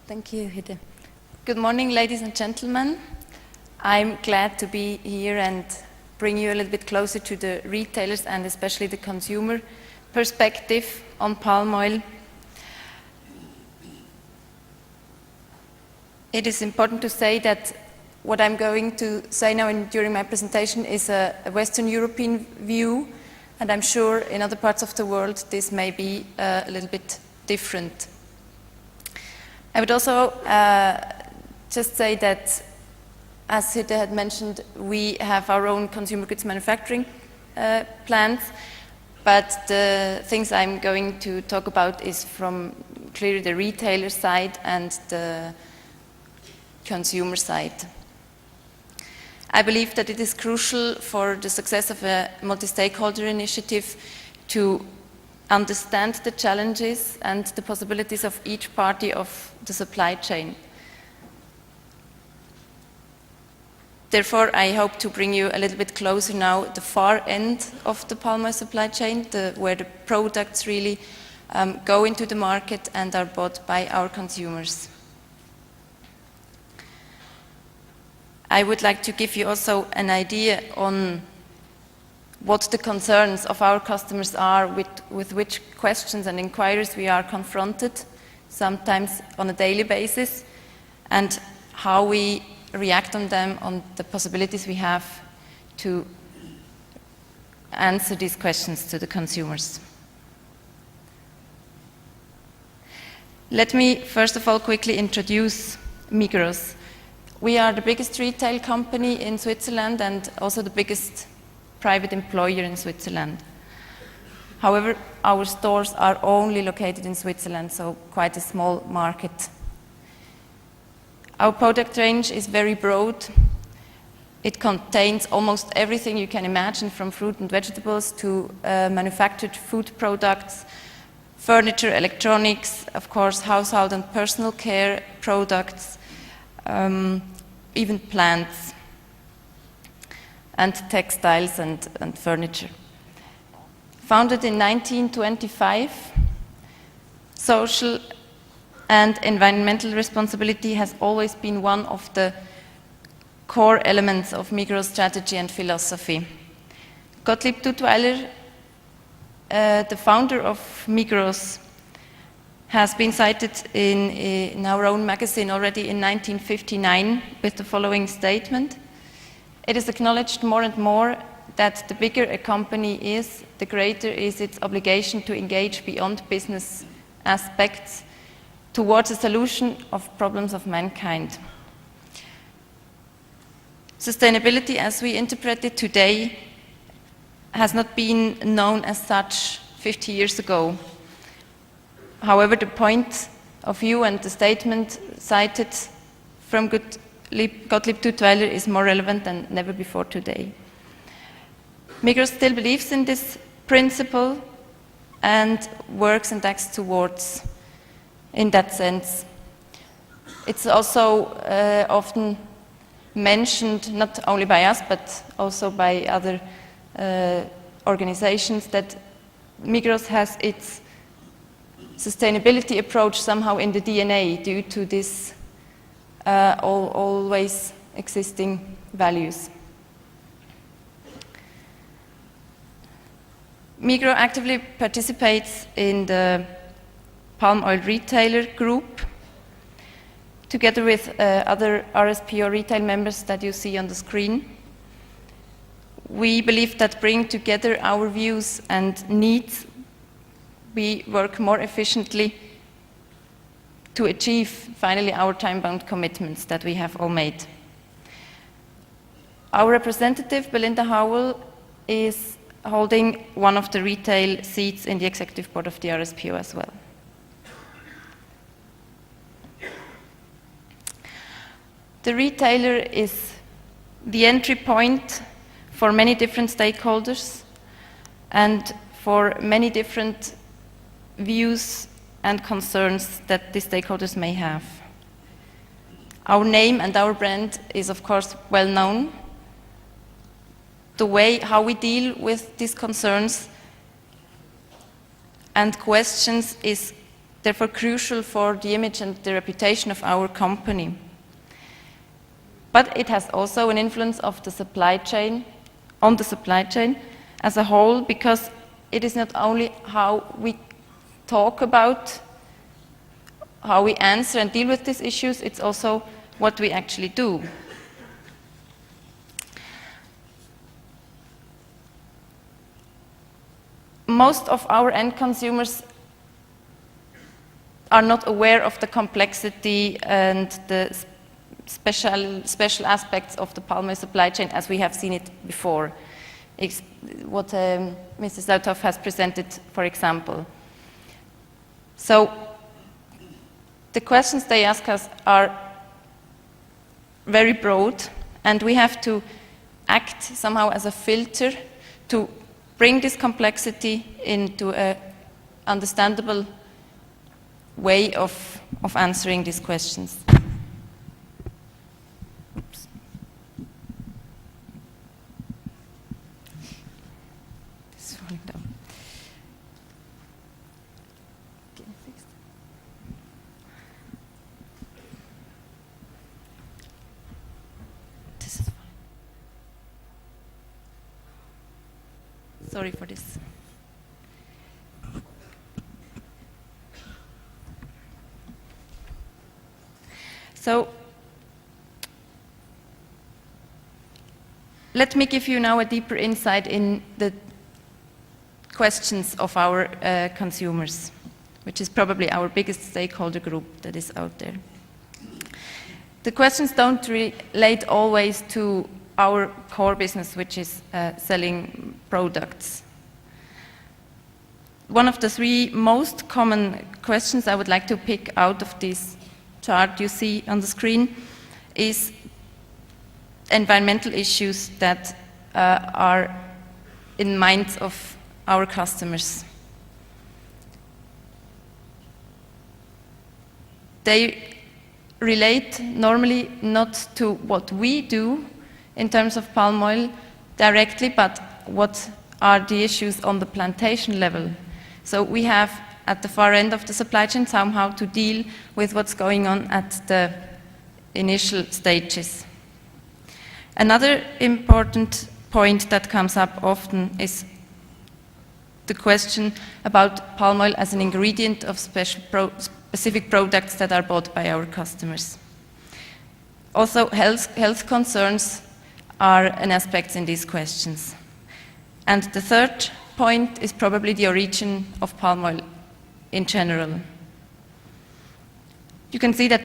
Thank you, Hide. Good morning, ladies and gentlemen. I'm glad to be here and bring you a little bit closer to the retailers and especially the consumer perspective on palm oil. It is important to say that what I'm going to say now during my presentation is a Western European view, and I'm sure in other parts of the world this may be a little bit different. I would also just say that, as Hide had mentioned, we have our own consumer goods manufacturing plants, but the things I'm going to talk about is from clearly the retailer side and the consumer side. I believe that it is crucial for the success of a multi-stakeholder initiative to understand the challenges and the possibilities of each party of the supply chain. Therefore, I hope to bring you a little bit closer now the far end of the palm oil supply chain, where the products really go into the market and are bought by our consumers. I would like to give you also an idea on what the concerns of our customers are, with which questions and inquiries we are confronted, sometimes on a daily basis, and how we react on them, on the possibilities we have to answer these questions to the consumers. Let me first of all quickly introduce Migros. We are the biggest retail company in Switzerland and also the biggest private employer in Switzerland. However, our stores are only located in Switzerland, so quite a small market. Our product range is very broad. It contains almost everything you can imagine, from fruit and vegetables to manufactured food products, furniture, electronics, of course, household and personal care products, even plants, and textiles and furniture. Founded in 1925, social and environmental responsibility has always been one of the core elements of Migros' strategy and philosophy. Gottlieb Duttweiler, the founder of Migros, has been cited in our own magazine already in 1959 with the following statement: "It is acknowledged more and more that the bigger a company is, the greater is its obligation to engage beyond business aspects towards a solution of problems of mankind." Sustainability, as we interpret it today, has not been known as such 50 years ago. However, the point of view and the statement cited from Gottlieb Duttweiler is more relevant than never before today. Migros still believes in this principle and works and acts towards in that sense. It's also often mentioned, not only by us, but also by other organizations, that Migros has its sustainability approach somehow in the DNA due to this always existing values. Migros actively participates in the palm oil retailer group, together with other RSPO retail members that you see on the screen. We believe that bringing together our views and needs, we work more efficiently to achieve finally our time-bound commitments that we have all made. Our representative, Belinda Howell, is holding one of the retail seats in the executive board of the RSPO as well. The retailer is the entry point for many different stakeholders and for many different views and concerns that the stakeholders may have. Our name and our brand is, of course, well known. The way how we deal with these concerns and questions is therefore crucial for the image and the reputation of our company. But it has also an influence of the supply chain, on the supply chain as a whole, because it is not only how we talk about, how we answer and deal with these issues, it's also what we actually do. Most of our end consumers are not aware of the complexity and the special aspects of the palm oil supply chain as we have seen it before. What Mr. Sauthoff has presented, for example. So the questions they ask us are very broad, and we have to act somehow as a filter to bring this complexity into an understandable way of answering these questions. Oops. This is falling down. Can I fix it? This is fine. Sorry for this. So, let me give you now a deeper insight in the questions of our consumers, which is probably our biggest stakeholder group that is out there. The questions don't relate always to our core business, which is selling products. One of the three most common questions I would like to pick out of this chart you see on the screen is environmental issues that are in minds of our customers. They relate normally not to what we do in terms of palm oil directly, but what are the issues on the plantation level. So we have at the far end of the supply chain somehow to deal with what's going on at the initial stages. Another important point that comes up often is the question about palm oil as an ingredient of specific products that are bought by our customers. Also, health concerns are an aspect in these questions. And the third point is probably the origin of palm oil in general. You can see that